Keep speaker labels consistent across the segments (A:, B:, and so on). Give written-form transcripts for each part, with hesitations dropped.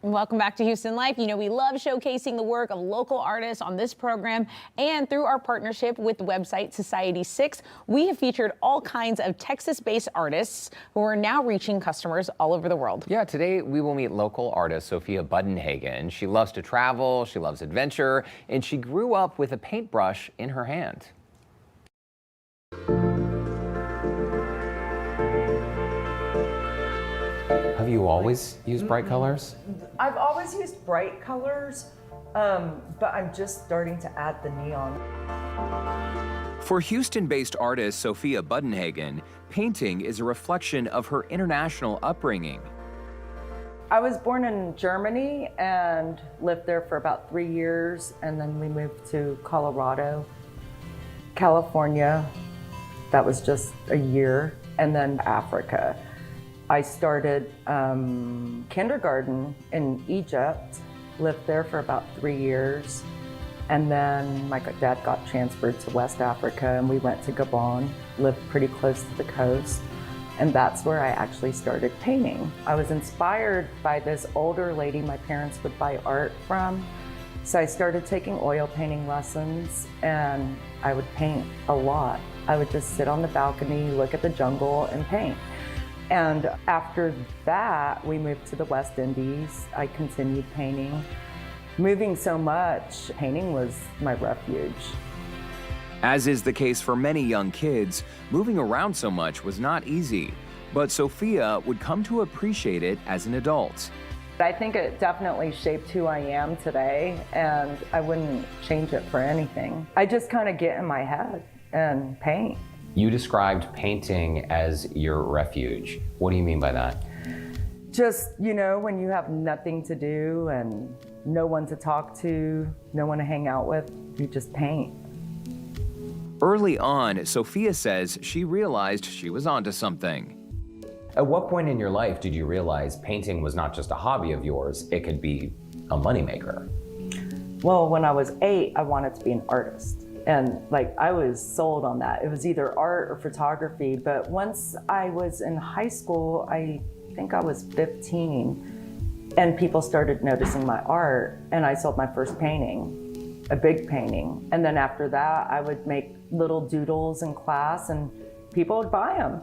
A: Welcome back to Houston Life. You know, we love showcasing the work of local artists on this program, and through our partnership with the website Society6, we have featured all kinds of Texas-based artists who are now reaching customers all over the world.
B: Yeah, today we will meet local artist Sophia Buddenhagen. She loves to travel, she loves adventure, and she grew up with a paintbrush in her hand. Have you always used bright colors?
C: I've always used bright colors, but I'm just starting to add the neon.
B: For Houston-based artist Sophia Buddenhagen, painting is a reflection of her international upbringing.
C: I was born in Germany and lived there for about 3 years, and then we moved to Colorado, California. That was just a year, and then Africa. I started kindergarten in Egypt, lived there for about 3 years, and then my dad got transferred to West Africa and we went to Gabon, lived pretty close to the coast, and that's where I actually started painting. I was inspired by this older lady my parents would buy art from, so I started taking oil painting lessons, and I would paint a lot. I would just sit on the balcony, look at the jungle, and paint. And after that, we moved to the West Indies. I continued painting. Moving so much, painting was my refuge.
B: As is the case for many young kids, moving around so much was not easy, but Sophia would come to appreciate it as an adult.
C: I think it definitely shaped who I am today, and I wouldn't change it for anything. I just kind of get in my head and paint.
B: You described painting as your refuge. What do you mean by that?
C: Just, you know, when you have nothing to do and no one to talk to, no one to hang out with, you just paint.
B: Early on, Sophia says she realized she was onto something. At what point in your life did you realize painting was not just a hobby of yours, it could be a moneymaker?
C: Well, when I was 8, I wanted to be an artist. And like, I was sold on that. It was either art or photography. But once I was in high school, I think I was 15, and people started noticing my art, and I sold my first painting, a big painting. And then after that, I would make little doodles in class and people would buy them.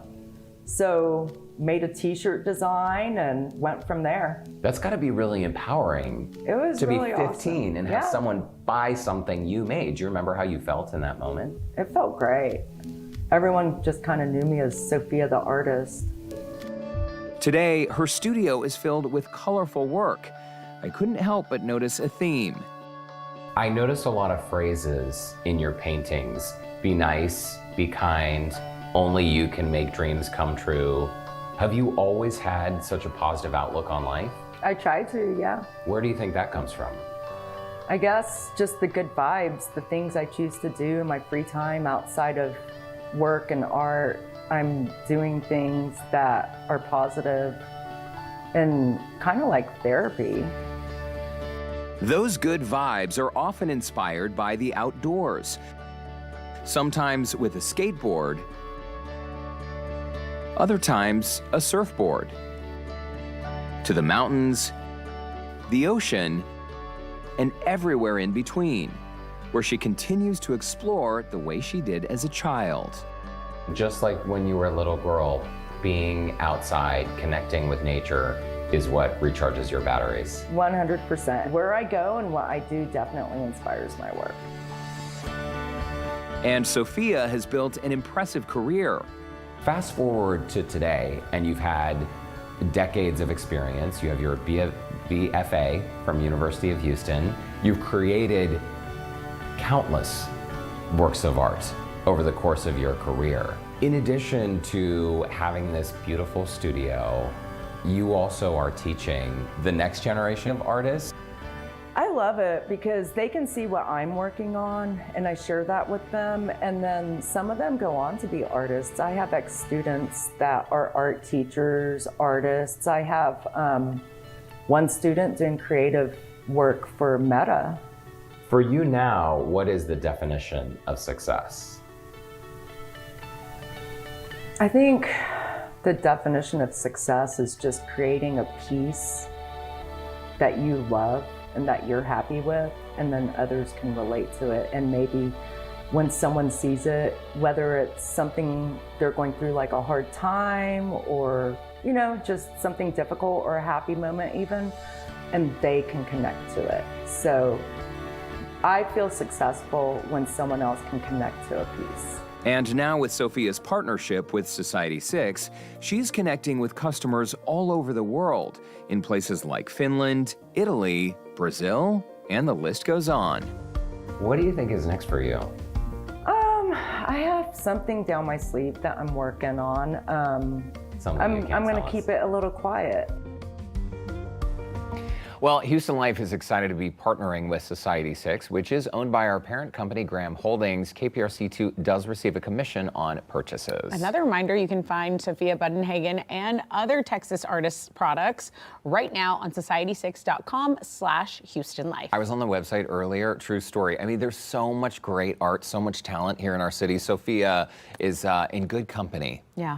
C: So made a t-shirt design and went from there.
B: That's gotta be really empowering.
C: It was
B: to
C: really
B: be 15
C: awesome.
B: and have someone buy something you made. Do you remember how you felt in that moment?
C: It felt great. Everyone just kind of knew me as Sophia the artist.
B: Today, her studio is filled with colorful work. I couldn't help but notice a theme. I notice a lot of phrases in your paintings. Be nice, be kind, only you can make dreams come true. Have you always had such a positive outlook on life?
C: I try to, yeah.
B: Where do you think that comes from?
C: I guess just the good vibes, the things I choose to do in my free time outside of work and art. I'm doing things that are positive and kind of like therapy.
B: Those good vibes are often inspired by the outdoors, sometimes with a skateboard, other times a surfboard, to the mountains, the ocean, and everywhere in between, where she continues to explore the way she did as a child. Just like when you were a little girl, being outside, connecting with nature is what recharges your batteries.
C: 100%. Where I go and what I do definitely inspires my work.
B: And Sophia has built an impressive career. Fast forward to today, and you've had decades of experience. You have your BFA from University of Houston. You've created countless works of art over the course of your career. In addition to having this beautiful studio, you also are teaching the next generation of artists.
C: I love it because they can see what I'm working on and I share that with them, and then some of them go on to be artists. I have ex-students that are art teachers, artists. I have one student doing creative work for Meta.
B: For you now, what is the definition of success?
C: I think the definition of success is just creating a piece that you love and that you're happy with, and then others can relate to it. And maybe when someone sees it, whether it's something they're going through like a hard time or, you know, just something difficult or a happy moment even, and they can connect to it. So I feel successful when someone else can connect to a piece.
B: And now with Sophia's partnership with Society6, she's connecting with customers all over the world in places like Finland, Italy, Brazil, and the list goes on. What do you think is next for you?
C: I have something down my sleeve that I'm working on. I'm going to keep it a little quiet.
B: Well, Houston Life is excited to be partnering with Society6, which is owned by our parent company, Graham Holdings. KPRC2 does receive a commission on purchases.
A: Another reminder, you can find Sophia Buddenhagen and other Texas artists' products right now on society6.com/Houston Life.
B: I was on the website earlier, true story. I mean, there's so much great art, so much talent here in our city. Sophia is in good company.
A: Yeah.